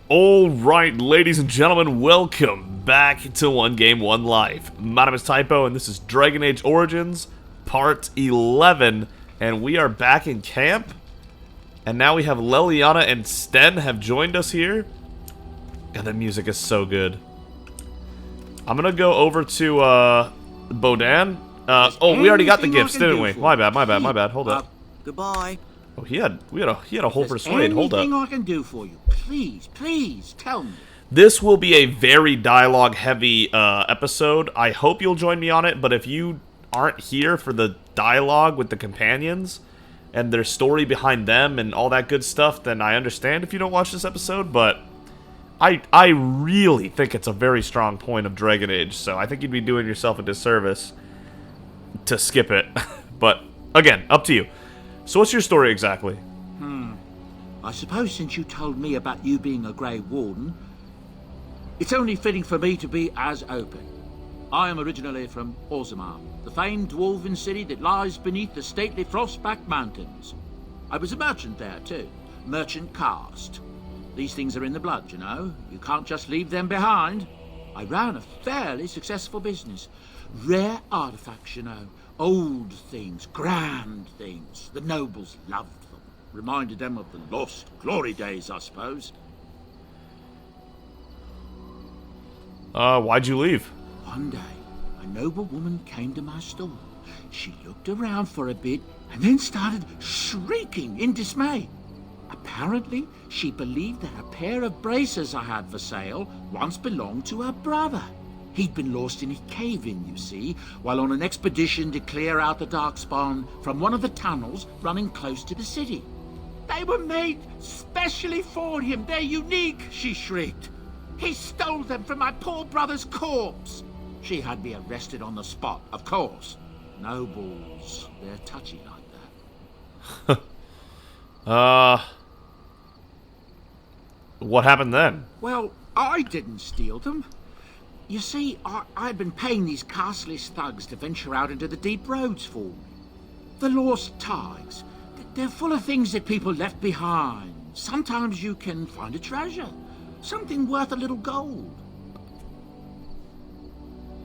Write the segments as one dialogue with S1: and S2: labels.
S1: Alright, ladies and gentlemen, welcome back to 1Game1Life. My name is Typo, and this is Dragon Age Origins, Part 11, and we are back in camp. And now we have Leliana and Sten have joined us here. God, that music is so good. I'm gonna go over to, Bodan. Oh, we already got the gifts, didn't we? My bad, hold up.
S2: Goodbye.
S1: Oh, he had a whole persuade, hold up.
S2: Anything I can do for you, please tell me.
S1: This will be a very dialogue-heavy episode. I hope you'll join me on it, but if you aren't here for the dialogue with the companions and their story behind them and all that good stuff, then I understand if you don't watch this episode, but I really think it's a very strong point of Dragon Age, so I think you'd be doing yourself a disservice to skip it. But, again, up to you. So what's your story exactly?
S2: I suppose since you told me about you being a Grey Warden, it's only fitting for me to be as open. I am originally from Orzammar, the famed dwarven city that lies beneath the stately Frostback Mountains. I was a merchant there too, merchant caste. These things are in the blood, you know. You can't just leave them behind. I ran a fairly successful business. Rare artifacts, you know. Old things, grand things. The nobles loved them. Reminded them of the lost glory days, I suppose.
S1: Why'd you leave?
S2: One day, a noble woman came to my store. She looked around for a bit and then started shrieking in dismay. Apparently, she believed that a pair of braces I had for sale once belonged to her brother. He'd been lost in a cave-in, you see, while on an expedition to clear out the Darkspawn from one of the tunnels running close to the city. They were made specially for him. They're unique, she shrieked. He stole them from my poor brother's corpse. She had me arrested on the spot, of course. Nobles, they're touchy like that.
S1: What happened then?
S2: Well, I didn't steal them. You see, I'd been paying these castless thugs to venture out into the deep roads for me. The lost ties, they're full of things that people left behind. Sometimes you can find a treasure, something worth a little gold.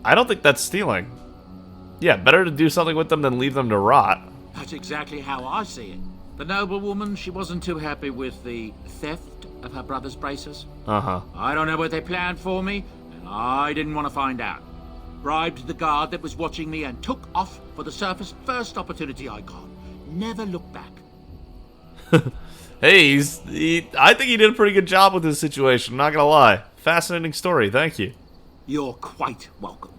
S1: I don't think that's stealing. Yeah, better to do something with them than leave them to rot.
S2: That's exactly how I see it. The noblewoman, she wasn't too happy with the theft of her brother's braces. I don't know what they planned for me, and I didn't want to find out. Bribed the guard that was watching me and took off for the surface first opportunity I got. Never looked back.
S1: Hey, I think he did a pretty good job with this situation, not gonna lie. Fascinating story, thank you.
S2: You're quite welcome.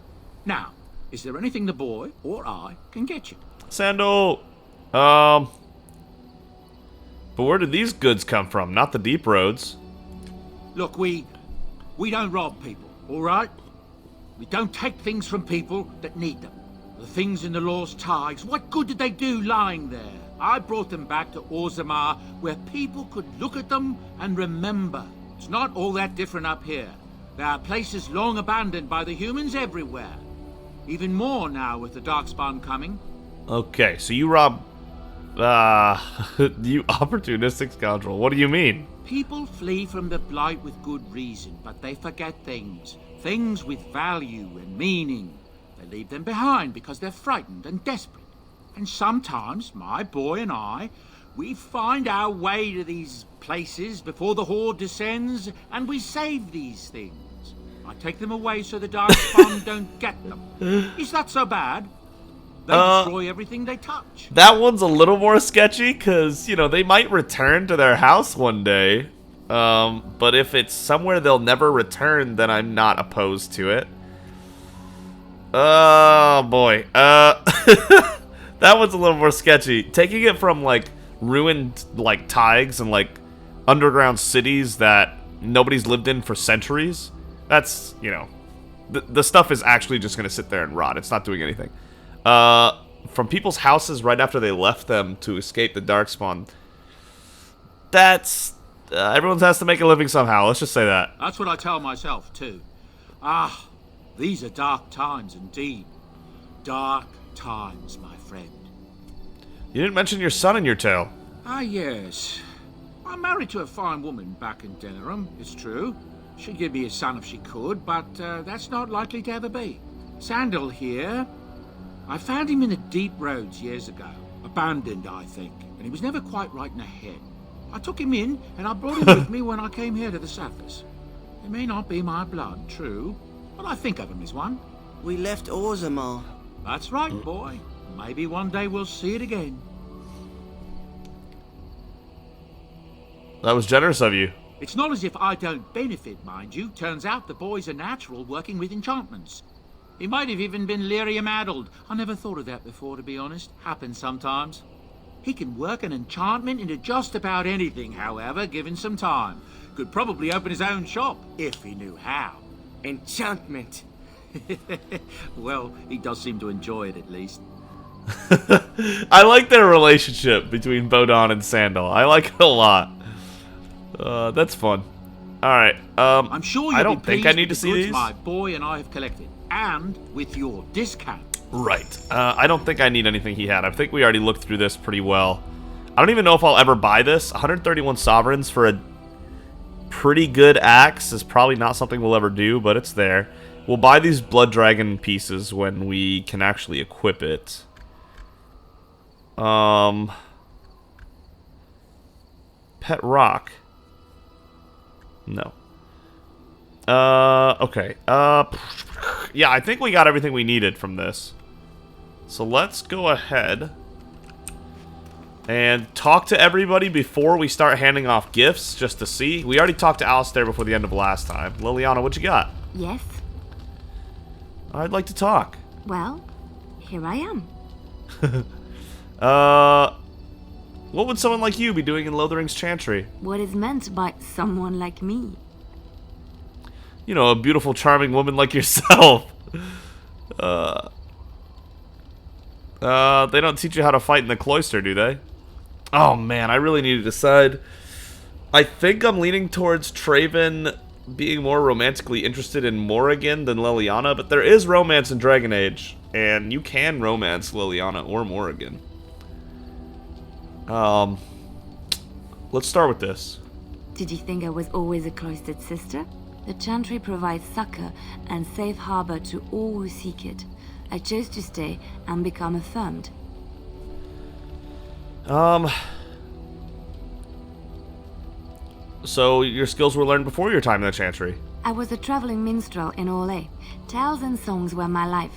S2: Now, is there anything the boy or I can get you?
S1: Sandal, but where did these goods come from? Not the deep roads.
S2: Look, we don't rob people, all right? We don't take things from people that need them. The things in the lost ties, what good did they do lying there? I brought them back to Orzammar, where people could look at them and remember. It's not all that different up here. There are places long abandoned by the humans everywhere. Even more now with the Darkspawn coming.
S1: Okay, so you rob... you opportunistic scoundrel. What do you mean?
S2: People flee from the Blight with good reason, but they forget things. Things with value and meaning. They leave them behind because they're frightened and desperate. And sometimes, my boy and I, we find our way to these places before the Horde descends, and we save these things. I take them away so the Darkspawn don't get them. Is that so bad? They destroy everything they touch.
S1: That one's a little more sketchy, because, you know, they might return to their house one day. But if it's somewhere they'll never return, then I'm not opposed to it. Oh, boy. That one's a little more sketchy. Taking it from, like, ruined, like, taigs and, like, underground cities that nobody's lived in for centuries, that's, you know, the stuff is actually just going to sit there and rot. It's not doing anything. From people's houses right after they left them to escape the Darkspawn, that's... everyone has to make a living somehow, let's just say that.
S2: That's what I tell myself, too. These are dark times indeed. Dark times, my friend.
S1: You didn't mention your son in your tale.
S2: Yes. I'm married to a fine woman back in Denham, it's true. She'd give me a son if she could, but that's not likely to ever be. Sandal here, I found him in the deep roads years ago. Abandoned, I think, and he was never quite right in the head. I took him in, and I brought him with me when I came here to the surface. It may not be my blood, true, but I think of him as one.
S3: We left Orzammar.
S2: That's right, boy. Maybe one day we'll see it again.
S1: That was generous of you.
S2: It's not as if I don't benefit, mind you. Turns out the boy's a natural working with enchantments. He might have even been lyrium-addled. I never thought of that before, to be honest. Happens sometimes. He can work an enchantment into just about anything, however, given some time. Could probably open his own shop, if he knew how.
S3: Enchantment.
S2: Well, he does seem to enjoy it, at least.
S1: I like their relationship between Bodon and Sandal. I like it a lot. That's fun. Alright,
S2: I'm sure you'll
S1: I don't
S2: be
S1: think
S2: pleased
S1: I
S2: with
S1: need to
S2: the
S1: see
S2: goods
S1: these.
S2: my boy and I have collected, and with your discount.
S1: Right. I don't think I need anything he had. I think we already looked through this pretty well. I don't even know if I'll ever buy this. 131 sovereigns for a pretty good axe is probably not something we'll ever do, but it's there. We'll buy these blood dragon pieces when we can actually equip it. Pet rock. No. Okay. Yeah, I think we got everything we needed from this. So let's go ahead and talk to everybody before we start handing off gifts, just to see. We already talked to Alistair before the end of last time. Leliana, what you got?
S4: Yes?
S1: I'd like to talk.
S4: Well, here I am.
S1: What would someone like you be doing in Lothering's Chantry?
S4: What is meant by someone like me?
S1: You know, a beautiful, charming woman like yourself. They don't teach you how to fight in the cloister, do they? Oh man, I really need to decide. I think I'm leaning towards Traven being more romantically interested in Morrigan than Leliana, but there is romance in Dragon Age, and you can romance Leliana or Morrigan. Let's start with this.
S4: Did you think I was always a cloistered sister? The Chantry provides succor and safe harbor to all who seek it. I chose to stay and become affirmed.
S1: So your skills were learned before your time in the Chantry?
S4: I was a traveling minstrel in Orlais. Tales and songs were my life.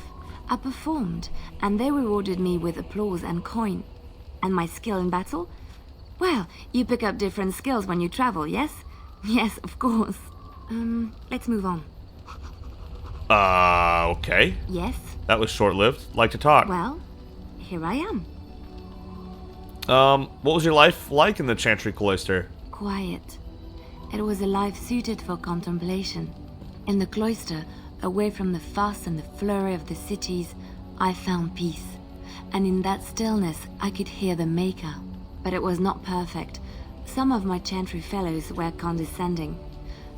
S4: I performed, and they rewarded me with applause and coin. And my skill in battle? Well, you pick up different skills when you travel, yes? Yes, of course. Let's move on.
S1: Okay.
S4: Yes?
S1: That was short-lived. Like to talk.
S4: Well, here I am.
S1: What was your life like in the Chantry Cloister?
S4: Quiet. It was a life suited for contemplation. In the cloister, away from the fuss and the flurry of the cities, I found peace. And in that stillness, I could hear the Maker. But it was not perfect. Some of my Chantry fellows were condescending.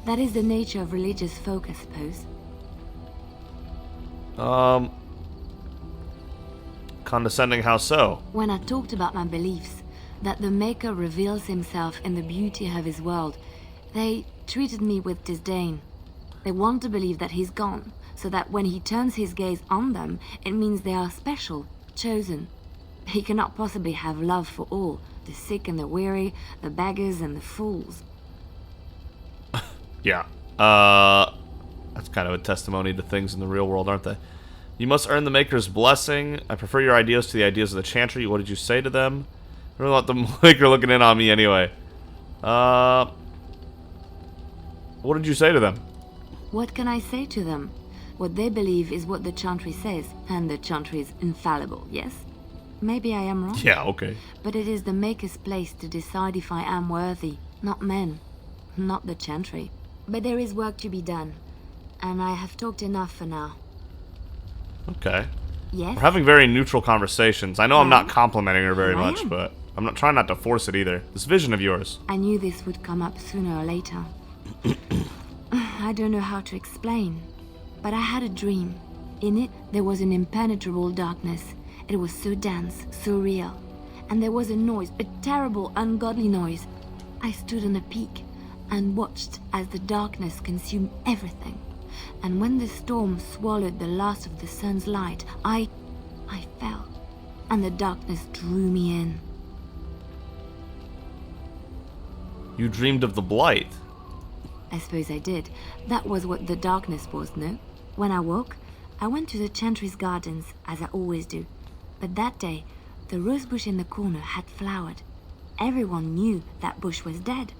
S4: That is the nature of religious folk, I suppose.
S1: Condescending how so?
S4: When I talked about my beliefs, that the Maker reveals himself in the beauty of his world, they treated me with disdain. They want to believe that he's gone, so that when he turns his gaze on them, it means they are special, chosen. He cannot possibly have love for all, the sick and the weary, the beggars and the fools.
S1: Yeah. That's kind of a testimony to things in the real world, aren't they? You must earn the Maker's blessing. I prefer your ideas to the ideas of the Chantry. What did you say to them? I don't want the Maker looking in on me anyway. What did you say to them?
S4: What can I say to them? What they believe is what the Chantry says, and the Chantry is infallible, yes? Maybe I am wrong.
S1: Yeah, okay.
S4: But it is the Maker's place to decide if I am worthy, not men, not the Chantry. But there is work to be done, and I have talked enough for now.
S1: Okay.
S4: Yes?
S1: We're having very neutiral conversations. I know I'm not
S4: Well,
S1: complimenting her very
S4: here I
S1: much,
S4: am.
S1: but I'm not trying not to force it either. This vision of yours.
S4: I knew this would come up sooner or later. I don't know how to explain, but I had a dream. In it, there was an impenetrable darkness. It was so dense, so real. And there was a noise, a terrible, ungodly noise. I stood on a peak and watched as the darkness consumed everything. And when the storm swallowed the last of the sun's light, I fell, and the darkness drew me in.
S1: You dreamed of the blight.
S4: I suppose I did. That was what the darkness was, no? When I woke, I went to the Chantry's gardens, as I always do. But that day, the rosebush in the corner had flowered. Everyone knew that bush was dead.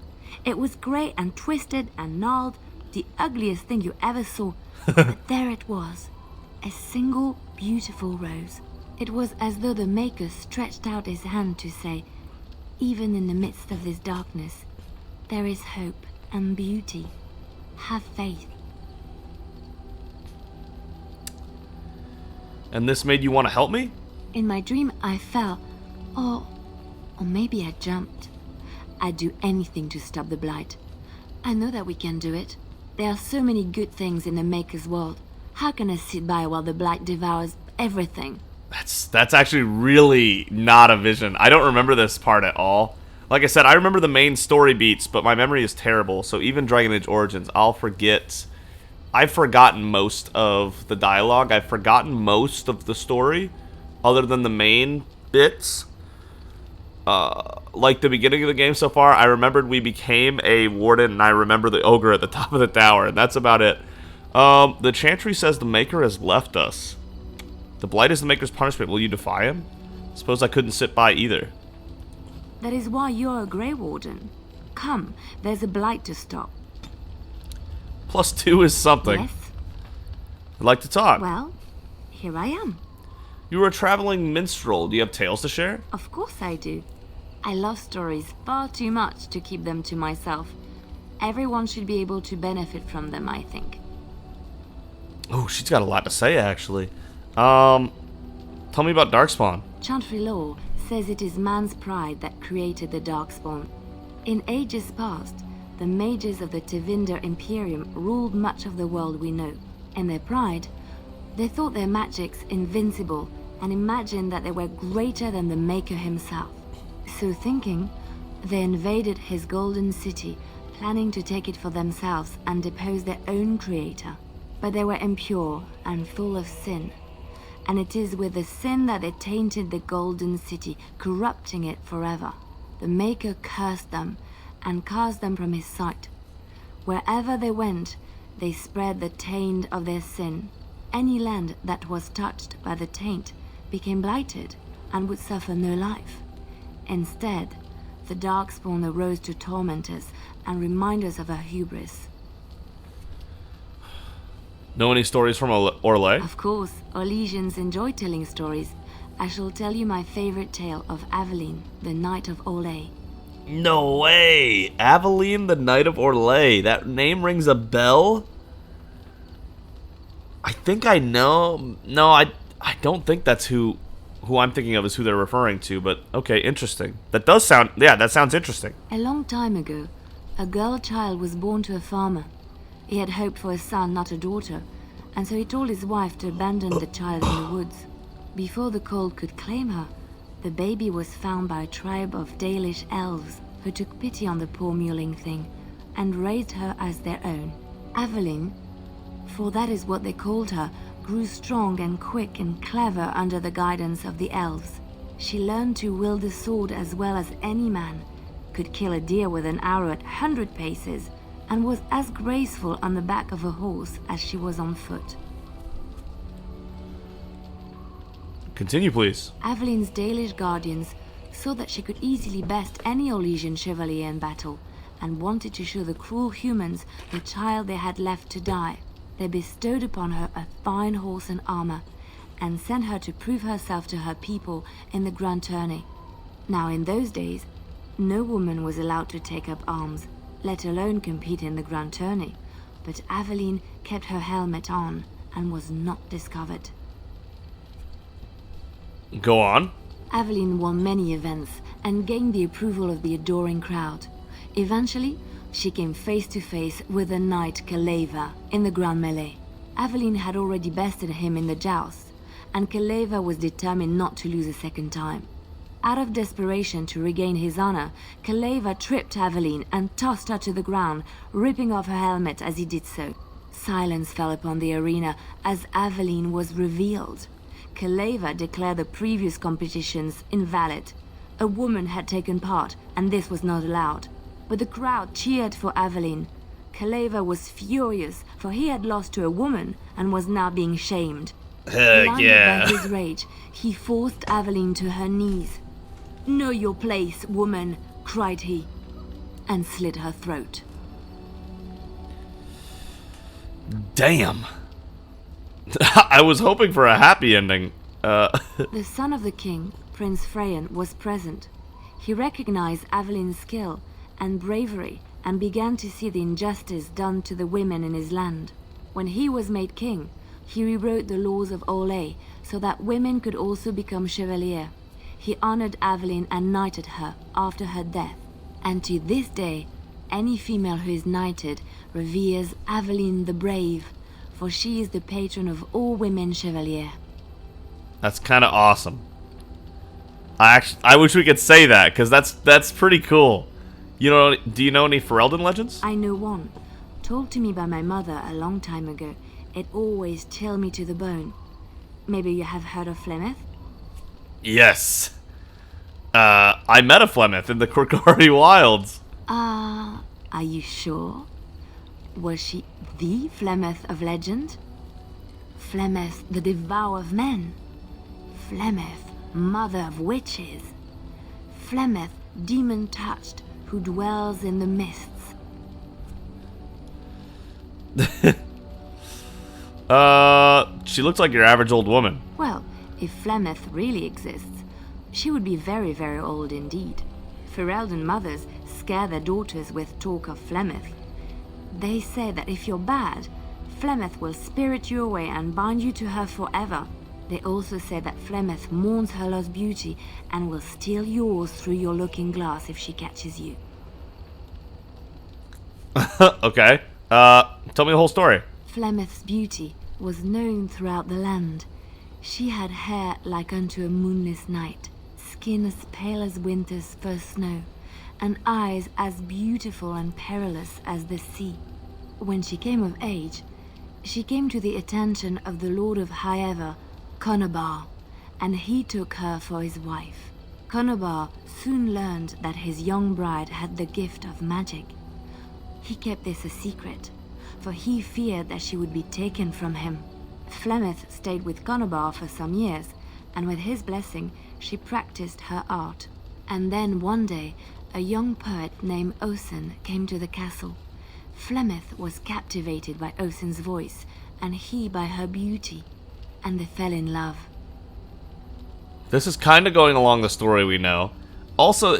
S4: It was grey and twisted and gnarled, the ugliest thing you ever saw. But there it was, a single beautiful rose. It was as though the Maker stretched out his hand to say, even in the midst of this darkness, there is hope and beauty. Have faith.
S1: And this made you want to help me?
S4: In my dream, I fell, or maybe I jumped. I'd do anything to stop the blight. I know that we can do it. There are so many good things in the Maker's world. How can I sit by while the blight devours everything?
S1: That's actually really not a vision. I don't remember this part at all. Like I said, I remember the main story beats, but my memory is terrible. So even Dragon Age Origins, I'll forget. I've forgotten most of the dialogue. I've forgotten most of the story, other than the main bits. Like the beginning of the game so far, I remembered we became a warden, and I remember the ogre at the top of the tower, and that's about it. The Chantry says the Maker has left us. The blight is the Maker's punishment. Will you defy him? Suppose I couldn't sit by either.
S4: That is why you're a Grey Warden. Come, there's a blight to stop.
S1: +2 is something.
S4: Yes?
S1: I'd like to talk.
S4: Well, here I am.
S1: You were a traveling minstrel. Do you have tales to share?
S4: Of course I do. I love stories far too much to keep them to myself. Everyone should be able to benefit from them, I think.
S1: Oh, she's got a lot to say, actually. Tell me about Darkspawn.
S4: Chantry lore says it is man's pride that created the Darkspawn. In ages past, the mages of the Tevinder Imperium ruled much of the world we know. In their pride, they thought their magics invincible and imagined that they were greater than the Maker himself. So thinking, they invaded his golden city, planning to take it for themselves and depose their own creator. But they were impure and full of sin. And it is with the sin that they tainted the golden city, corrupting it forever. The Maker cursed them and cast them from his sight. Wherever they went, they spread the taint of their sin. Any land that was touched by the taint became blighted and would suffer no life. Instead, the Darkspawn arose to torment us and remind us of our hubris.
S1: Know any stories from Orlais?
S4: Of course, Orlesians enjoy telling stories. I shall tell you my favorite tale of Aveline, the Knight of Orlais.
S1: No way! Aveline, the Knight of Orlais. That name rings a bell? I think I know. No, I don't think that's who I'm thinking of is who they're referring to, but okay, interesting. That does sound, yeah, that sounds interesting.
S4: A long time ago, a girl child was born to a farmer. He had hoped for a son, not a daughter, and so he told his wife to abandon the child in the woods. Before the cold could claim her, the baby was found by a tribe of Dalish elves who took pity on the poor mewling thing and raised her as their own. Aveline, for that is what they called her, grew strong and quick and clever under the guidance of the elves. She learned to wield a sword as well as any man, could kill a deer with an arrow at 100 paces, and was as graceful on the back of a horse as she was on foot.
S1: Continue, please.
S4: Aveline's Dalish guardians saw that she could easily best any Orlesian chevalier in battle, and wanted to show the cruel humans the child they had left to die. They bestowed upon her a fine horse and armor, and sent her to prove herself to her people in the grand tourney. Now in those days, no woman was allowed to take up arms, let alone compete in the grand tourney, but Aveline kept her helmet on and was not discovered.
S1: Go on.
S4: Aveline won many events and gained the approval of the adoring crowd. Eventually, she came face to face with the knight Kaleva in the grand melee. Aveline had already bested him in the joust, and Kaleva was determined not to lose a second time. Out of desperation to regain his honor, Kaleva tripped Aveline and tossed her to the ground, ripping off her helmet as he did so. Silence fell upon the arena as Aveline was revealed. Kaleva declared the previous competitions invalid. A woman had taken part, and this was not allowed. But the crowd cheered for Aveline. Kaleva was furious, for he had lost to a woman and was now being shamed. Blinded
S1: Yeah.
S4: by his rage, he forced Aveline to her knees. "Know your place, woman," cried he, and slit her throat.
S1: Damn. I was hoping for a happy ending.
S4: The son of the king, Prince Freyan, was present. He recognized Aveline's skill and bravery and began to see the injustice done to the women in his land. When he was made king, he rewrote the laws of Olay so that women could also become chevalier. He honored Aveline and knighted her after her death. And to this day, any female who is knighted reveres Aveline the Brave, for she is the patron of all women chevalier.
S1: That's kind of awesome. I wish we could say that, because that's pretty cool. You know, do you know any Ferelden legends?
S4: I know one, told to me by my mother a long time ago. It always chilled me to the bone. Maybe you have heard of Flemeth?
S1: Yes. I met a Flemeth in the Korgari Wilds.
S4: Are you sure? Was she the Flemeth of legend? Flemeth, the devourer of men? Flemeth, mother of witches? Flemeth, demon-touched, who dwells in the mists?
S1: She looks like your average old woman.
S4: Well, if Flemeth really exists, she would be very, very old indeed. Ferelden mothers scare their daughters with talk of Flemeth. They say that if you're bad, Flemeth will spirit you away and bind you to her forever. They also say that Flemeth mourns her lost beauty and will steal yours through your looking glass if she catches you.
S1: Okay. Tell me the whole story.
S4: Flemeth's beauty was known throughout the land. She had hair like unto a moonless night, skin as pale as winter's first snow, and eyes as beautiful and perilous as the sea. When she came of age, she came to the attention of the Lord of Highever, Conobar, and he took her for his wife. Conobar soon learned that his young bride had the gift of magic. He kept this a secret, for he feared that she would be taken from him. Flemeth stayed with Conobar for some years, and with his blessing, she practiced her art. And then one day, a young poet named Osen came to the castle. Flemeth was captivated by Osen's voice, and he by her beauty, and they fell in love.
S1: This is kind of going along the story we know. Also,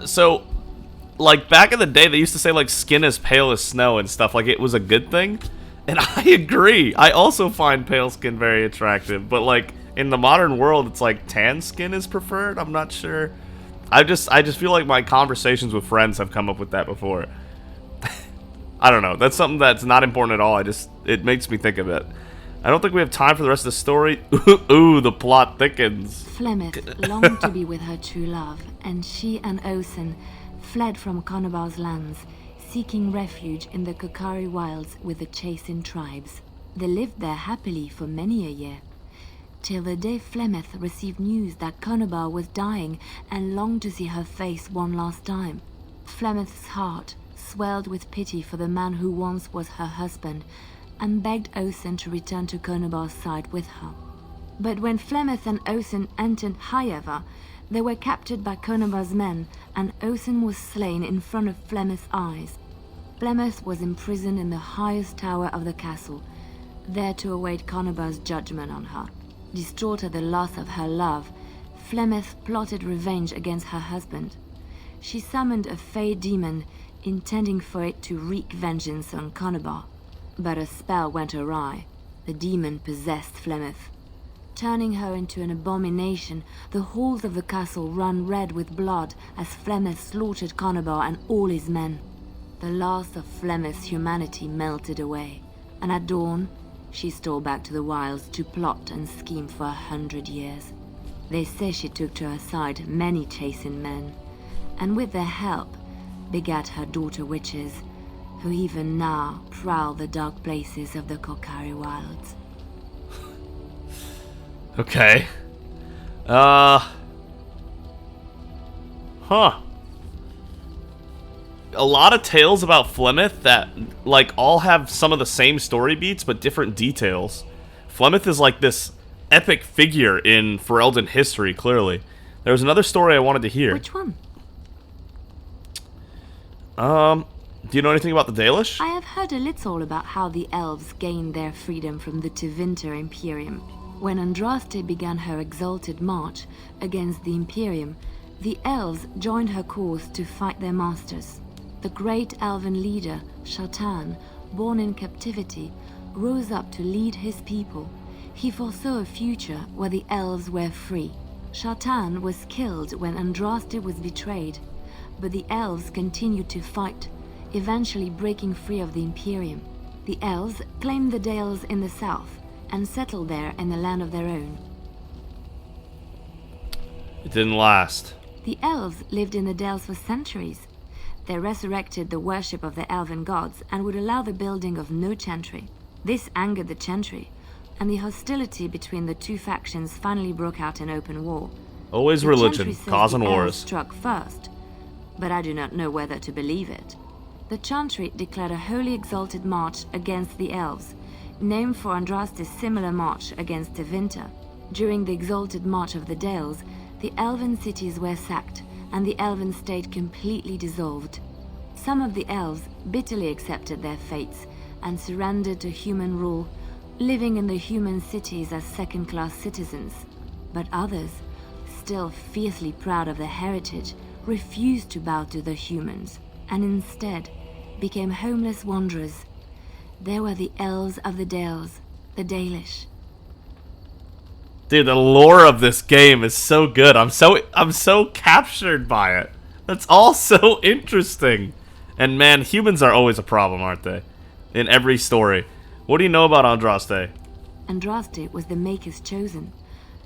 S1: so, like, back in the day, they used to say, like, skin as pale as snow and stuff, like it was a good thing. And I agree. I also find pale skin very attractive. But, like, in the modern world, it's like tan skin is preferred. I'm not sure. I just feel like my conversations with friends have come up with that before. I don't know. That's something that's not important at all. It makes me think of it. I don't think we have time for the rest of the story. Ooh, the plot thickens.
S4: Flemeth longed to be with her true love, and she and Osen fled from Conobar's lands, seeking refuge in the Korgari Wilds with the Chasing tribes. They lived there happily for many a year, till the day Flemeth received news that Conobar was dying and longed to see her face one last time. Flemeth's heart swelled with pity for the man who once was her husband, and begged Osen to return to Conobar's side with her. But when Flemeth and Osen entered Highever, they were captured by Conobar's men, and Osen was slain in front of Flemeth's eyes. Flemeth was imprisoned in the highest tower of the castle, there to await Conobar's judgment on her. Distraught at the loss of her love, Flemeth plotted revenge against her husband. She summoned a fey demon, intending for it to wreak vengeance on Conobar. But a spell went awry. The demon possessed Flemeth. Turning her into an abomination, the halls of the castle ran red with blood as Flemeth slaughtered Conobar and all his men. The last of Flemeth's humanity melted away, and at dawn, she stole back to the wilds to plot and scheme for 100 years. They say she took to her side many chastened men, and with their help begat her daughter witches, who even now prowl the dark places of the Kokari wilds.
S1: Okay. Huh. A lot of tales about Flemeth that, like, all have some of the same story beats, but different details. Flemeth is like this epic figure in Ferelden history, clearly. There was another story I wanted to hear.
S4: Which one?
S1: Do you know anything about the Dalish?
S4: I have heard a little about how the elves gained their freedom from the Tevinter Imperium. When Andraste began her exalted march against the Imperium, the elves joined her cause to fight their masters. The great elven leader, Shatan, born in captivity, rose up to lead his people. He foresaw a future where the elves were free. Shatan was killed when Andraste was betrayed, but the elves continued to fight, eventually breaking free of the Imperium. The elves claimed the Dales in the south and settled there in a land of their own.
S1: It didn't last.
S4: The elves lived in the Dales for centuries. They resurrected the worship of the elven gods and would allow the building of no chantry. This angered the chantry, and the hostility between the two factions finally broke out in open war.
S1: Always
S4: The
S1: religion,
S4: chantry says
S1: causing
S4: the elves
S1: wars.
S4: struck first, but I do not know whether to believe it. The chantry declared a wholly exalted march against the elves, named for Andraste's similar march against Tevinter. During the exalted march of the Dales, the elven cities were sacked, and the elven state completely dissolved. Some of the elves bitterly accepted their fates and surrendered to human rule, living in the human cities as second-class citizens. But others, still fiercely proud of their heritage, refused to bow to the humans, and instead became homeless wanderers. They were the elves of the Dales, the Dalish.
S1: Dude, the lore of this game is so good. I'm so captured by it. That's all so interesting. And man, humans are always a problem, aren't they? In every story. What do you know about Andraste?
S4: Andraste was the Maker's chosen.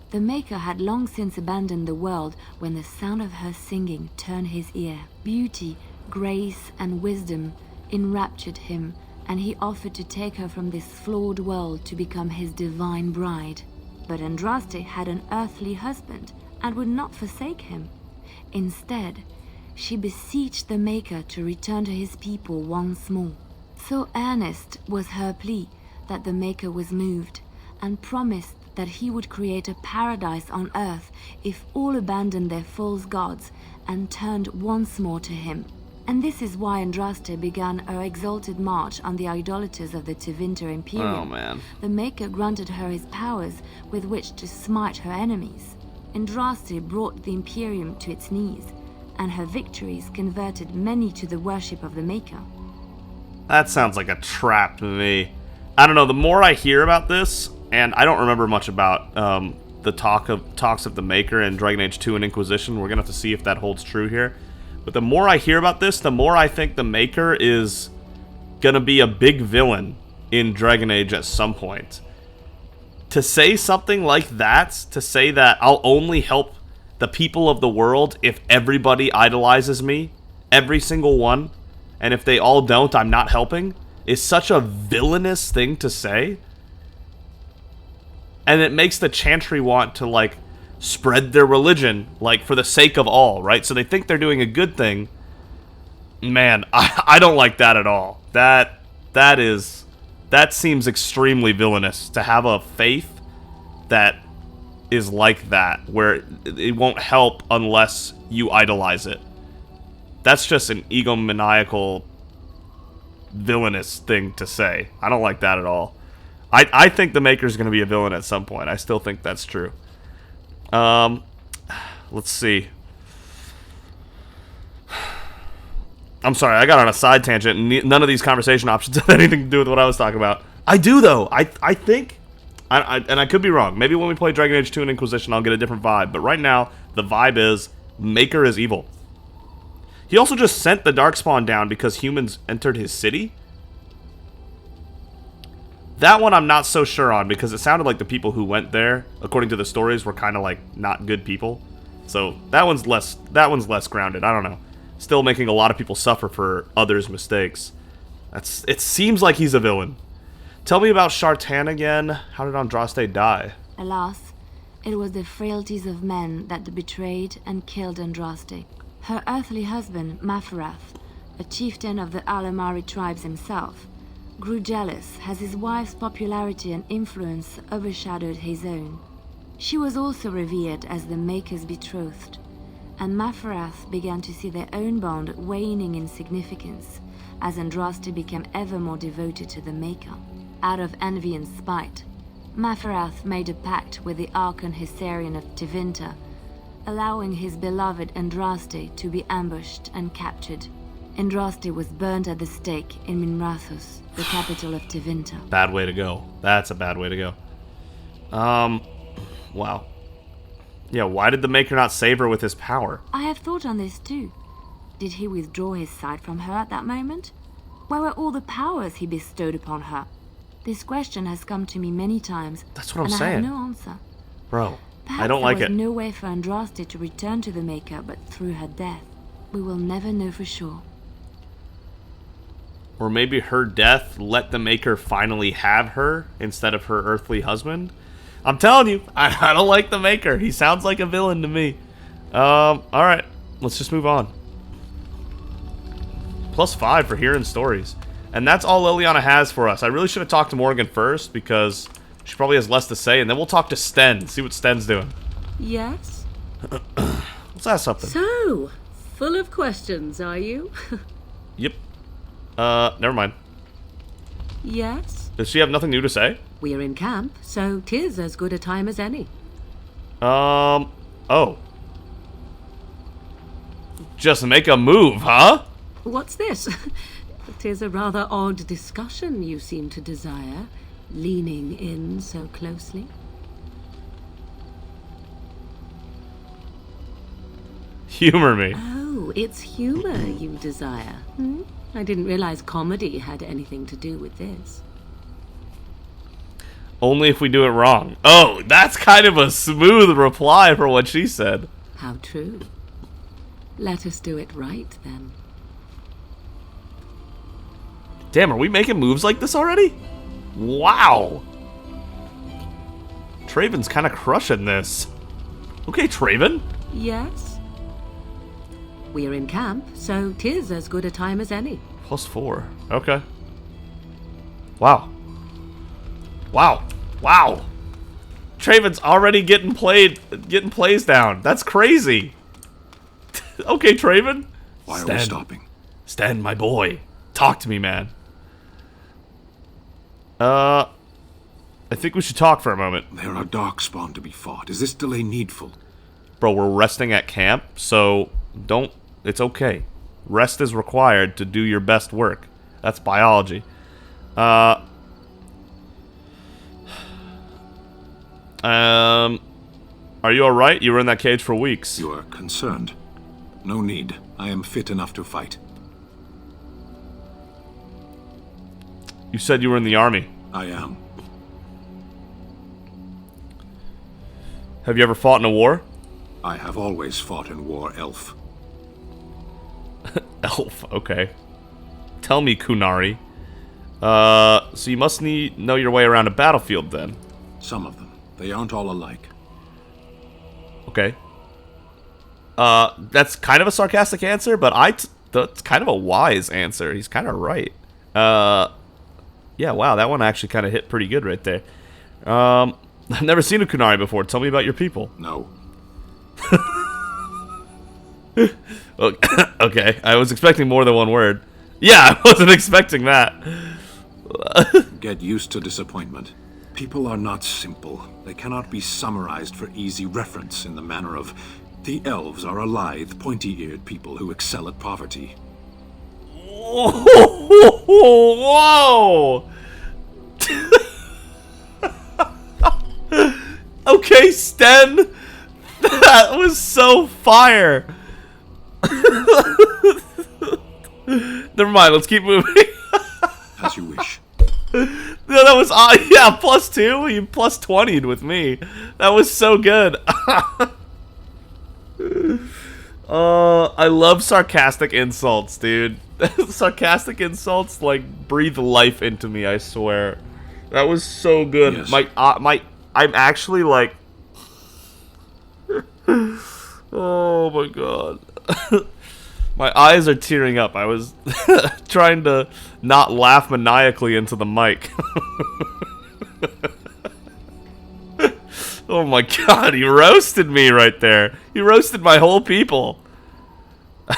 S4: The Maker had long since abandoned the world when the sound of her singing turned his ear. Beauty, grace, and wisdom enraptured him, and he offered to take her from this flawed world to become his divine bride. But Andraste had an earthly husband and would not forsake him. Instead, she beseeched the Maker to return to his people once more. So earnest was her plea that the Maker was moved and promised that he would create a paradise on earth if all abandoned their false gods and turned once more to him. And this is why Andraste began her exalted march on the idolaters of the Tevinter Imperium.
S1: Oh man.
S4: The Maker granted her his powers with which to smite her enemies. Andraste brought the Imperium to its knees, and her victories converted many to the worship of the Maker.
S1: That sounds like a trap to me. I don't know, the more I hear about this, and I don't remember much about the talks of the Maker in Dragon Age 2 and Inquisition. We're gonna have to see if that holds true here. But the more I hear about this, the more I think the Maker is gonna be a big villain in Dragon Age at some point. To say something like that, to say that I'll only help the people of the world if everybody idolizes me, every single one, and if they all don't, I'm not helping, is such a villainous thing to say. And it makes the Chantry want to, like, spread their religion, like, for the sake of all, right? So they think they're doing a good thing. Man, I don't like that at all. That seems extremely villainous, to have a faith that is like that, where it won't help unless you idolize it. That's just an egomaniacal, villainous thing to say. I don't like that at all. I think the Maker's going to be a villain at some point. I still think that's true. Let's see. I'm sorry, I got on a side tangent, and none of these conversation options have anything to do with what I was talking about. I do, though. I think, and I could be wrong. Maybe when we play Dragon Age 2 and Inquisition, I'll get a different vibe. But right now, the vibe is Maker is evil. He also just sent the Darkspawn down because humans entered his city. That one I'm not so sure on, because it sounded like the people who went there, according to the stories, were kind of like not good people. So that one's less grounded. I don't know. Still making a lot of people suffer for others' mistakes. It seems like he's a villain. Tell me about Shartan again. How did Andraste die?
S4: Alas, it was the frailties of men that betrayed and killed Andraste. Her earthly husband, Mafarath, a chieftain of the Alamari tribes himself, grew jealous as his wife's popularity and influence overshadowed his own. She was also revered as the Maker's betrothed, and Mafarath began to see their own bond waning in significance as Andraste became ever more devoted to the Maker. Out of envy and spite, Mafarath made a pact with the Archon Hysarian of Tevinter, allowing his beloved Andraste to be ambushed and captured. Andraste was burned at the stake in Minrathos, the capital of Tevinter.
S1: Bad way to go. That's a bad way to go. Wow. Yeah, why did the Maker not save her with his power?
S4: I have thought on this too. Did he withdraw his sight from her at that moment? Where were all the powers he bestowed upon her? This question has come to me many times.
S1: That's what I'm
S4: and
S1: saying.
S4: I have no answer.
S1: Bro,
S4: Perhaps
S1: I don't like
S4: there
S1: it.
S4: was no way for Andraste to return to the Maker but through her death. We will never know for sure.
S1: Or maybe her death let the Maker finally have her instead of her earthly husband? I'm telling you, I don't like the Maker. He sounds like a villain to me. Alright. Let's just move on. +5 for hearing stories. And that's all Leliana has for us. I really should have talked to Morgan first, because she probably has less to say, and then we'll talk to Sten, see what Sten's doing.
S5: Yes?
S1: Let's ask something.
S5: So, full of questions, are you?
S1: Yep. Never mind.
S5: Yes?
S1: Does she have nothing new to say?
S5: We're in camp, so 'tis as good a time as any.
S1: Oh. Just make a move, huh?
S5: What's this? 'Tis a rather odd discussion you seem to desire, leaning in so closely.
S1: Humor me.
S5: Oh, it's humor you desire. I didn't realize comedy had anything to do with this.
S1: Only if we do it wrong. Oh, that's kind of a smooth reply for what she said.
S5: How true. Let us do it right, then.
S1: Damn, are we making moves like this already? Wow. Traven's kind of crushing this. Okay, Traven.
S5: Yes? We're in camp, so 'tis as good a time as any.
S1: +4. Okay. Wow. Wow. Wow. Traven's already getting plays down. That's crazy. Okay, Traven.
S6: Why are we stopping?
S1: Sten, my boy. Talk to me, man. I think we should talk for a moment.
S6: There are darkspawn to be fought. Is this delay needful?
S1: Bro, we're resting at camp, so don't... It's okay. Rest is required to do your best work. That's biology. Are you alright? You were in that cage for weeks.
S6: You are concerned. No need. I am fit enough to fight.
S1: You said you were in the army.
S6: I am.
S1: Have you ever fought in a war?
S6: I have always fought in war, elf.
S1: Elf, okay. Tell me, Kunari. So you must know your way around a battlefield, then.
S6: Some of them. They aren't all alike.
S1: Okay. That's kind of a sarcastic answer, but that's kind of a wise answer. He's kind of right. Yeah, wow, that one actually kind of hit pretty good right there. I've never seen a Kunari before. Tell me about your people.
S6: No.
S1: Okay, I was expecting more than one word. Yeah, I wasn't expecting that.
S6: Get used to disappointment. People are not simple. They cannot be summarized for easy reference in the manner of, the elves are a lithe, pointy-eared people who excel at poverty.
S1: Whoa! Okay, Sten. That was so fire. Never mind, let's keep moving.
S6: As you wish.
S1: Yeah, that was yeah, +2. You +20'd with me. That was so good. I love sarcastic insults, dude. Sarcastic insults like breathe life into me. I swear, that was so good.
S6: Yes.
S1: I'm actually like, oh my god. My eyes are tearing up. I was trying to not laugh maniacally into the mic. Oh my god, he roasted me right there. He roasted my whole people.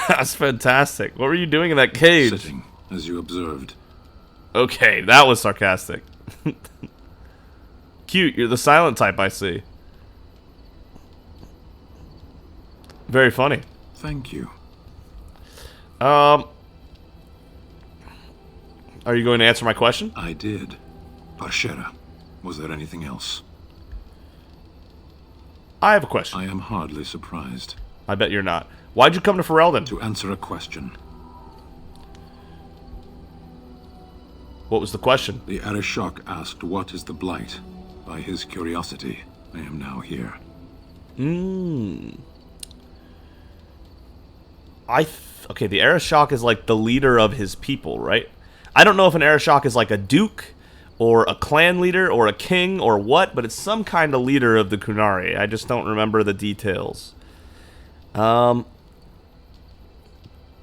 S1: That's fantastic. What were you doing in that cage?
S6: Sitting, as you observed.
S1: Okay, that was sarcastic. Cute, you're the silent type, I see. Very funny.
S6: Thank you.
S1: Are you going to answer my question?
S6: I did. Parshera, was there anything else?
S1: I have a question.
S6: I am hardly surprised.
S1: I bet you're not. Why'd you come to Ferelden?
S6: To answer a question.
S1: What was the question?
S6: The Arishok asked what is the Blight. By his curiosity, I am now here.
S1: Okay, the Arishok is like the leader of his people, right? I don't know if an Arishok is like a duke, or a clan leader, or a king, or what, but it's some kind of leader of the Kunari. I just don't remember the details. Don't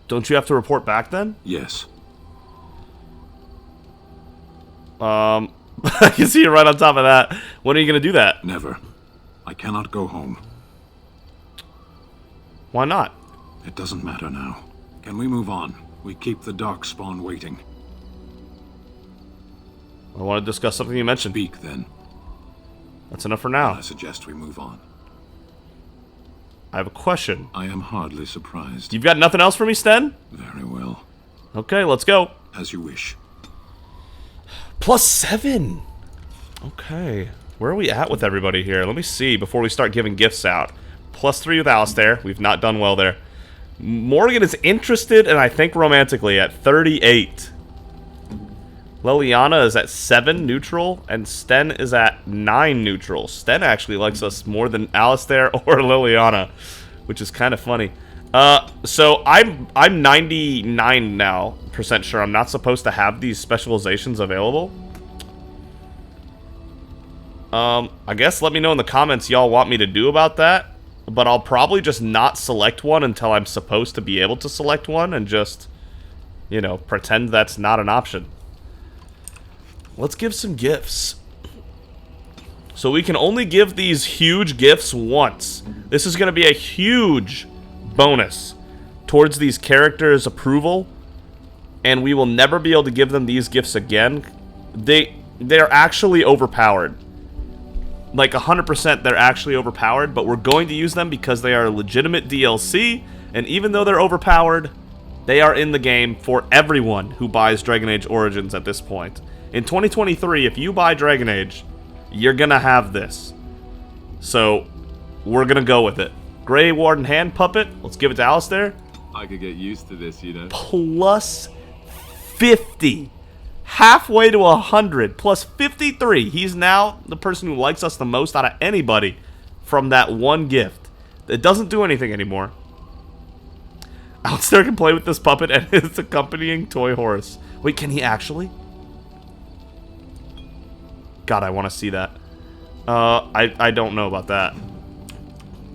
S1: you have to report back then?
S6: Yes.
S1: I can see you right on top of that. When are you going to do that?
S6: Never. I cannot go home.
S1: Why not?
S6: It doesn't matter now. Can we move on? We keep the Darkspawn waiting.
S1: I want to discuss something you mentioned.
S6: Speak, then.
S1: That's enough for
S6: I
S1: now.
S6: suggest we move on.
S1: I have a question.
S6: I am hardly surprised.
S1: You've got nothing else for me, Sten?
S6: Very well.
S1: Okay, let's go.
S6: As you wish.
S1: +7. Okay. Where are we at with everybody here? Let me see before we start giving gifts out. +3 with Alistair. We've not done well there. Morgan is interested, and I think romantically, at 38. Leliana is at 7 neutral, and Sten is at 9 neutral. Sten actually likes us more than Alistair or Leliana, which is kind of funny. So I'm 99% now sure I'm not supposed to have these specializations available. I guess let me know in the comments y'all want me to do about that. But I'll probably just not select one until I'm supposed to be able to select one and just, you know, pretend that's not an option. Let's give some gifts. So we can only give these huge gifts once. This is going to be a huge bonus towards these characters' approval. And we will never be able to give them these gifts again. They're actually overpowered. Like 100% they're actually overpowered, but we're going to use them because they are legitimate DLC, and even though they're overpowered, they are in the game for everyone who buys Dragon Age Origins at this point. In 2023, if you buy Dragon Age, you're gonna have this. So, we're gonna go with it. Grey Warden Hand Puppet, let's give it to Alistair.
S7: I could get used to this, you know.
S1: +50. Halfway to 100, +53. He's now the person who likes us the most out of anybody from that one gift. It doesn't do anything anymore. Alistair can play with this puppet and his accompanying toy horse. Wait, can he actually? God, I want to see that. I don't know about that.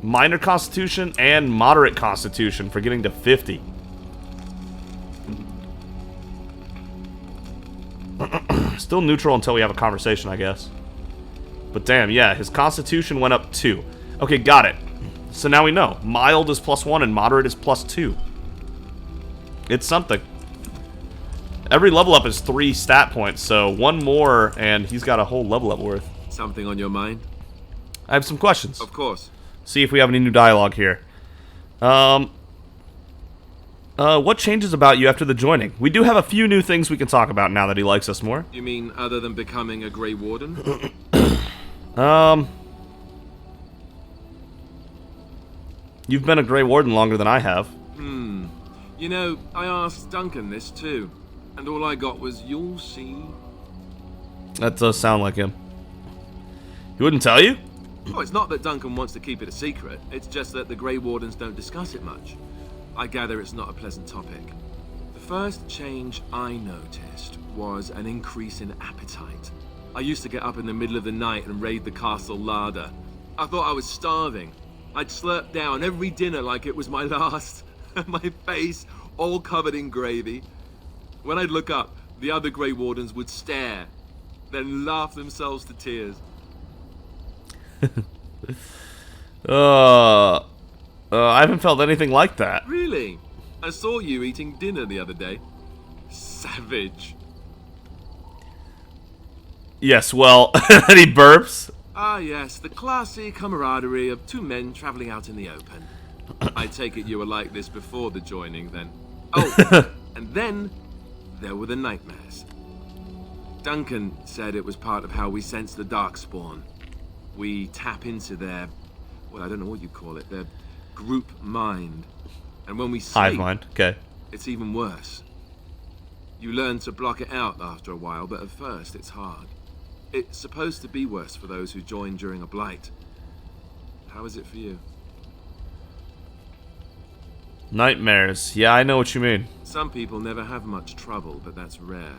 S1: Minor Constitution and Moderate Constitution for getting to 50. Still neutral until we have a conversation, I guess. But damn, yeah, his Constitution went up 2. Okay, got it. So now we know. Mild is +1 and Moderate is +2. It's something. Every level up is 3 stat points, so 1 more and he's got a whole level up worth.
S7: Something on your mind?
S1: I have some questions.
S7: Of course.
S1: See if we have any new dialogue here. What changes about you after the joining? We do have a few new things we can talk about now that he likes us more.
S7: You mean other than becoming a Grey Warden?
S1: You've been a Grey Warden longer than I have.
S7: You know, I asked Duncan this too, and all I got was, "You'll see."
S1: That does sound like him. He wouldn't tell you?
S7: Oh, it's not that Duncan wants to keep it a secret. It's just that the Grey Wardens don't discuss it much. I gather it's not a pleasant topic. The first change I noticed was an increase in appetite. I used to get up in the middle of the night and raid the castle larder. I thought I was starving. I'd slurp down every dinner like it was my last. My face all covered in gravy. When I'd look up, the other Grey Wardens would stare, then laugh themselves to tears.
S1: I haven't felt anything like that.
S7: Really? I saw you eating dinner the other day. Savage.
S1: Yes, well, and he burps.
S7: Ah, yes, the classy camaraderie of two men traveling out in the open. I take it you were like this before the joining, then. Oh, and then there were the nightmares. Duncan said it was part of how we sense the Darkspawn. We tap into their, well, I don't know what you call it, their group mind. And when we sleep,
S1: Hive mind, okay.
S7: it's even worse. You learn to block it out after a while, but at first it's hard. It's supposed to be worse for those who join during a blight. How is it for you?
S1: Nightmares. Yeah, I know what you mean.
S7: Some people never have much trouble, but that's rare.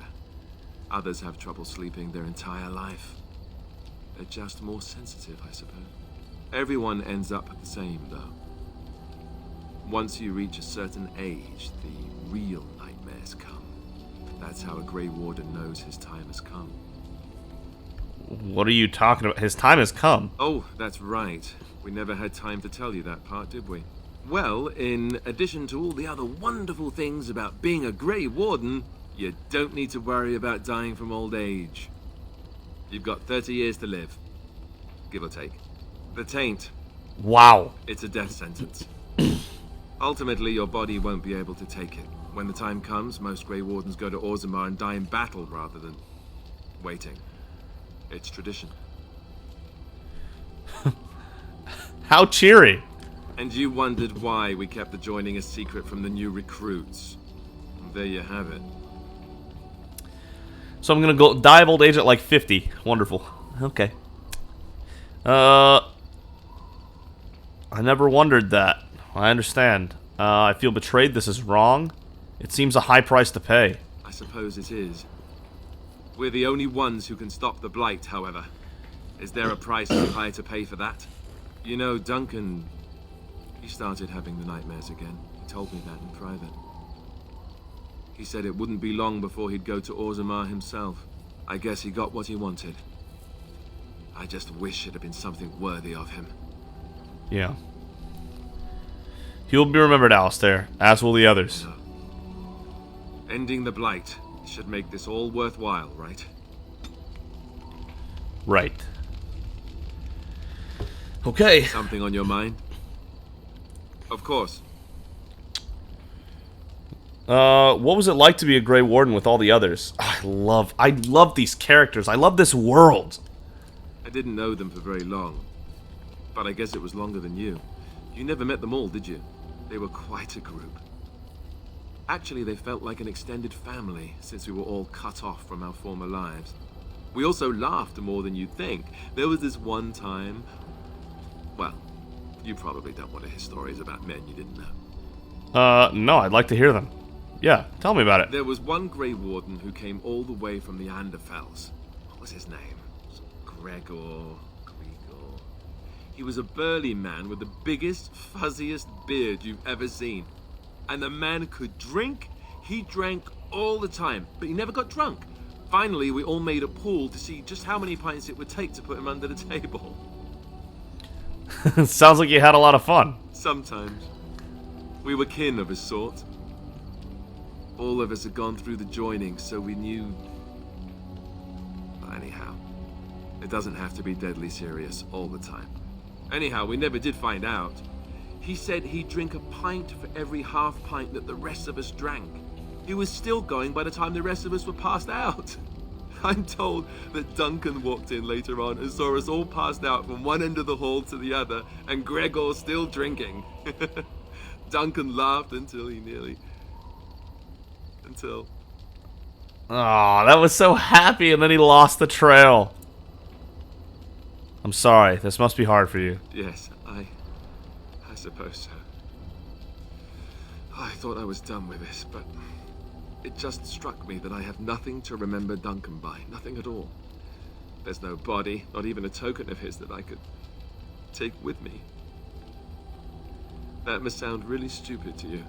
S7: Others have trouble sleeping their entire life. They're just more sensitive, I suppose. Everyone ends up the same, though. Once you reach a certain age, the real nightmares come. That's how a Grey Warden knows his time has come.
S1: What are you talking about? His time has come.
S7: Oh, that's right. We never had time to tell you that part, did we? Well, in addition to all the other wonderful things about being a Grey Warden, you don't need to worry about dying from old age. You've got 30 years to live, give or take. The taint,
S1: Wow.
S7: it's a death sentence. Ultimately, your body won't be able to take it. When the time comes, most Grey Wardens go to Orzammar and die in battle rather than waiting. It's tradition.
S1: How cheery.
S7: And you wondered why we kept the joining a secret from the new recruits. And there you have it.
S1: So I'm gonna go die of old age at like 50. Wonderful. Okay. I never wondered that. I understand. I feel betrayed. This is wrong. It seems a high price to pay.
S7: I suppose it is. We're the only ones who can stop the blight, however. Is there a price too high to pay for that? You know, Duncan, he started having the nightmares again. He told me that in private. He said it wouldn't be long before he'd go to Orzammar himself. I guess he got what he wanted. I just wish it had been something worthy of him.
S1: Yeah. He'll be remembered, Alistair, as will the others.
S7: Ending the blight should make this all worthwhile, right?
S1: Right. Okay.
S7: Something on your mind? Of course.
S1: What was it like to be a Grey Warden with all the others? I love these characters. I love this world.
S7: I didn't know them for very long. But I guess it was longer than you. You never met them all, did you? They were quite a group. Actually, they felt like an extended family, since we were all cut off from our former lives. We also laughed more than you'd think. There was this one time... Well, you probably don't want to hear stories about men you didn't know.
S1: No, I'd like to hear them. Yeah, tell me about it.
S7: There was one Grey Warden who came all the way from the Anderfells. What was his name? Gregor... He was a burly man with the biggest, fuzziest beard you've ever seen. And the man could drink. He drank all the time, but he never got drunk. Finally, we all made a pool to see just how many pints it would take to put him under the table.
S1: Sounds like you had a lot of fun.
S7: Sometimes. We were kin of a sort. All of us had gone through the joining, so we knew... Anyhow, it doesn't have to be deadly serious all the time. Anyhow, we never did find out. He said he'd drink a pint for every half pint that the rest of us drank. He was still going by the time the rest of us were passed out. I'm told that Duncan walked in later on and saw us all passed out from one end of the hall to the other, and Gregor still drinking. Duncan laughed until he nearly... Until...
S1: Oh, that was so happy, and then he lost the trail. I'm sorry. This must be hard for you.
S7: Yes, I suppose so. I thought I was done with this, but it just struck me that I have nothing to remember Duncan by. Nothing at all. There's no body, not even a token of his that I could take with me. That must sound really stupid to you.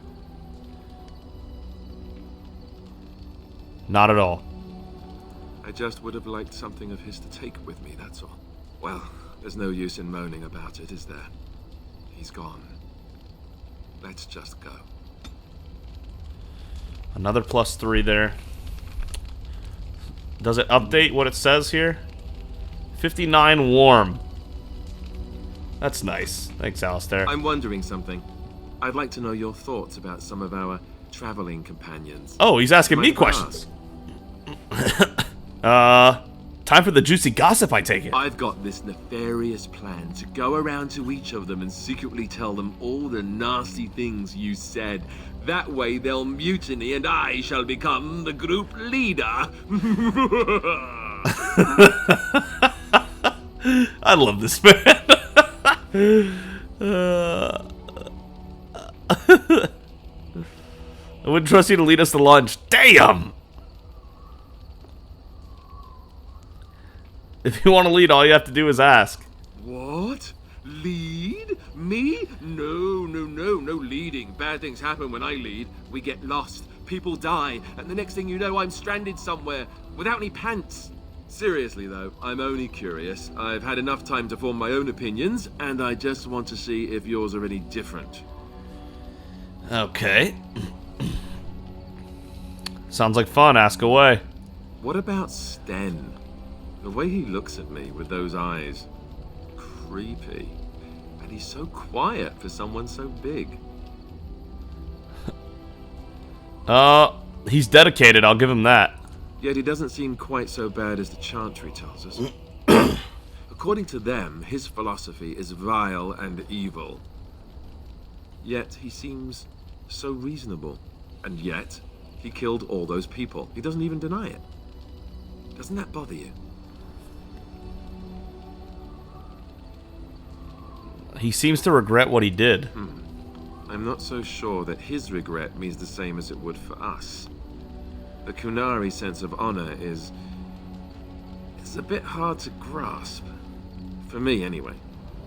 S1: Not at all.
S7: I just would have liked something of his to take with me, that's all. Well, there's no use in moaning about it, is there? He's gone. Let's just go.
S1: Another +3 there. Does it update what it says here? 59 warm. That's nice. Thanks, Alistair.
S7: I'm wondering something. I'd like to know your thoughts about some of our traveling companions.
S1: Oh, he's asking me
S7: Mind if I
S1: questions. Time for the juicy gossip, I take it.
S7: I've got this nefarious plan to go around to each of them and secretly tell them all the nasty things you said. That way they'll mutiny and I shall become the group leader.
S1: I love this man. I wouldn't trust you to lead us to lunch. Damn! If you want to lead, all you have to do is ask.
S7: What? Lead? Me? No leading. Bad things happen when I lead. We get lost, people die, and the next thing you know, I'm stranded somewhere without any pants. Seriously though, I'm only curious. I've had enough time to form my own opinions, and I just want to see if yours are any different.
S1: Okay. Sounds like fun. Ask away.
S7: What about Sten? The way he looks at me with those eyes. Creepy. And he's so quiet for someone so big.
S1: He's dedicated, I'll give him that.
S7: Yet he doesn't seem quite so bad as the Chantry tells us. According to them, his philosophy is vile and evil. Yet he seems so reasonable. And yet, he killed all those people. He doesn't even deny it. Doesn't that bother you?
S1: He seems to regret what he did.
S7: I'm not so sure that his regret means the same as it would for us. The Kunari sense of honor is a bit hard to grasp. For me, anyway.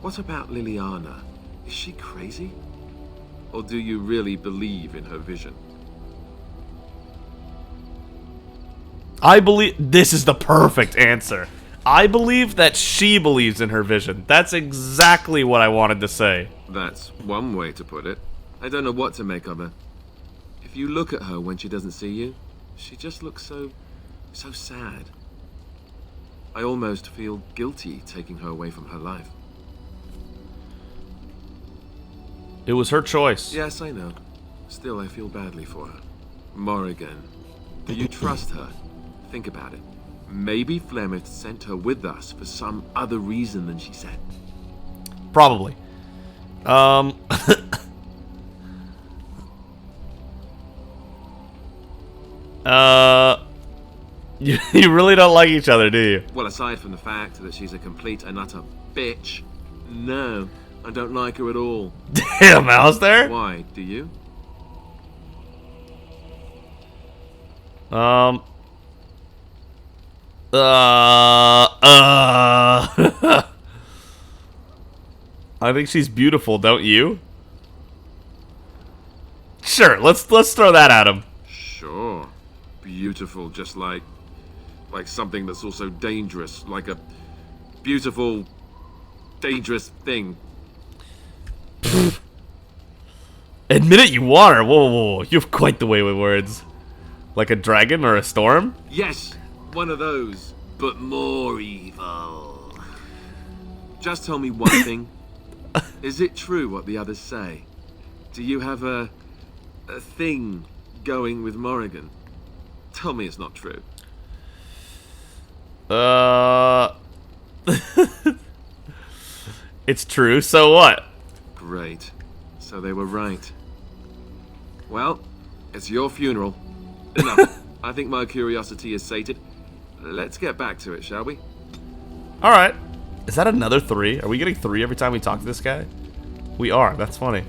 S7: What about Leliana? Is she crazy? Or do you really believe in her vision?
S1: I believe... This is the perfect answer. I believe that she believes in her vision. That's exactly what I wanted to say.
S7: That's one way to put it. I don't know what to make of her. If you look at her when she doesn't see you, she just looks so sad. I almost feel guilty taking her away from her life.
S1: It was her choice.
S7: Yes, I know. Still, I feel badly for her. Morrigan, do you trust her? Think about it. Maybe Flemeth sent her with us for some other reason than she said.
S1: Probably. You really don't like each other, do you?
S7: Well, aside from the fact that she's a complete and utter bitch, no, I don't like her at all.
S1: Damn, Alistair.
S7: Why, do you?
S1: I think she's beautiful, don't you? Sure, let's throw that at him.
S7: Sure. Beautiful, just like something that's also dangerous, like a beautiful, dangerous thing.
S1: Admit it, you want her. Whoa. You have quite the way with words. Like a dragon or a storm?
S7: Yes, one of those, but more evil. Just tell me one thing. Is it true what the others say? Do you have a thing going with Morrigan? Tell me it's not true.
S1: It's true, so what?
S7: Great. So they were right. Well, it's your funeral. Enough. I think my curiosity is sated. Let's get back to it, shall we?
S1: Alright. Is that another 3? Are we getting 3 every time we talk to this guy? We are. That's funny.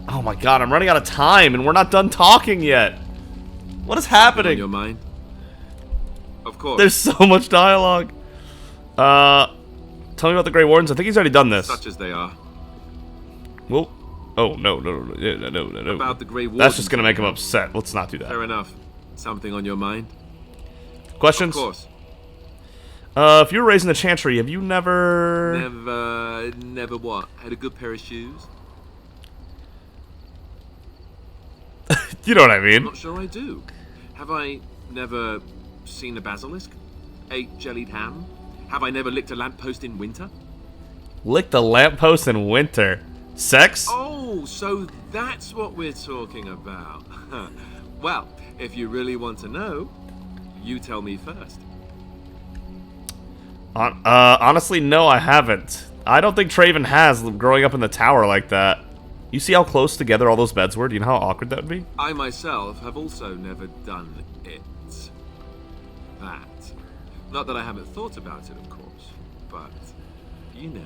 S1: Oh my god, I'm running out of time and we're not done talking yet. What is happening?
S7: On your mind? Of course.
S1: There's so much dialogue. Tell me about the Grey Wardens. I think he's already done this.
S7: Such as they are.
S1: Well, oh, no.
S7: About the Grey Wardens.
S1: That's just gonna make him upset. Let's not do that.
S7: Fair enough. Something on your mind?
S1: Questions?
S7: Of course.
S1: If you were raised in the Chantry, have you never...
S7: Never what? Had a good pair of shoes?
S1: You know what I
S7: I'm
S1: mean.
S7: not sure I do. Have I never seen a basilisk? Ate jellied ham? Have I never licked a lamppost in winter?
S1: Licked a lamppost in winter. Sex?
S7: Oh, so that's what we're talking about. Well, if you really want to know, you tell me first.
S1: Honestly, no, I haven't. I don't think Traven has, growing up in the tower like that. You see how close together all those beds were? Do you know how awkward that would be?
S7: I myself have also never done it. That. Not that I haven't thought about it, of course, but you know.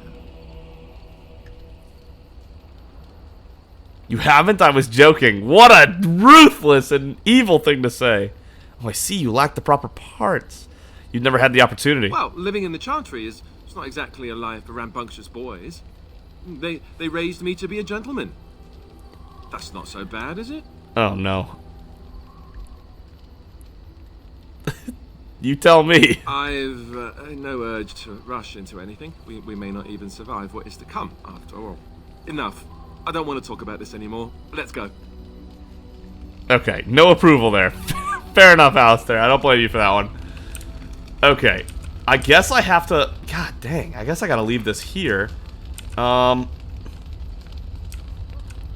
S1: You haven't? I was joking. What a ruthless and evil thing to say. Oh, I see. You lack the proper parts. You've never had the opportunity.
S7: Well, living in the Chantry is not exactly a life for rambunctious boys. They raised me to be a gentleman. That's not so bad, is it?
S1: Oh, no. You tell me.
S7: I've no urge to rush into anything. We may not even survive what is to come, after all. Enough. I don't want to talk about this anymore. Let's go.
S1: Okay, no approval there. Fair enough, Alistair. I don't blame you for that one. Okay. I guess I have to... God dang. I guess I gotta leave this here. Man,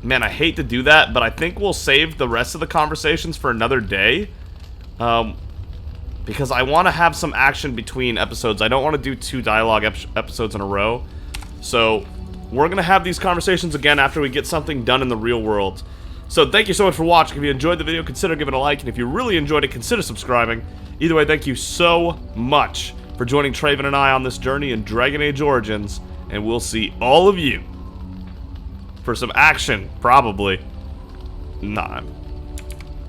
S1: I hate to do that, but I think we'll save the rest of the conversations for another day. Because I want to have some action between episodes. I don't want to do 2 dialogue episodes in a row. So, we're going to have these conversations again after we get something done in the real world. So, thank you so much for watching. If you enjoyed the video, consider giving it a like. And if you really enjoyed it, consider subscribing. Either way, thank you so much for joining Traven and I on this journey in Dragon Age Origins. And we'll see all of you for some action, probably. Nah,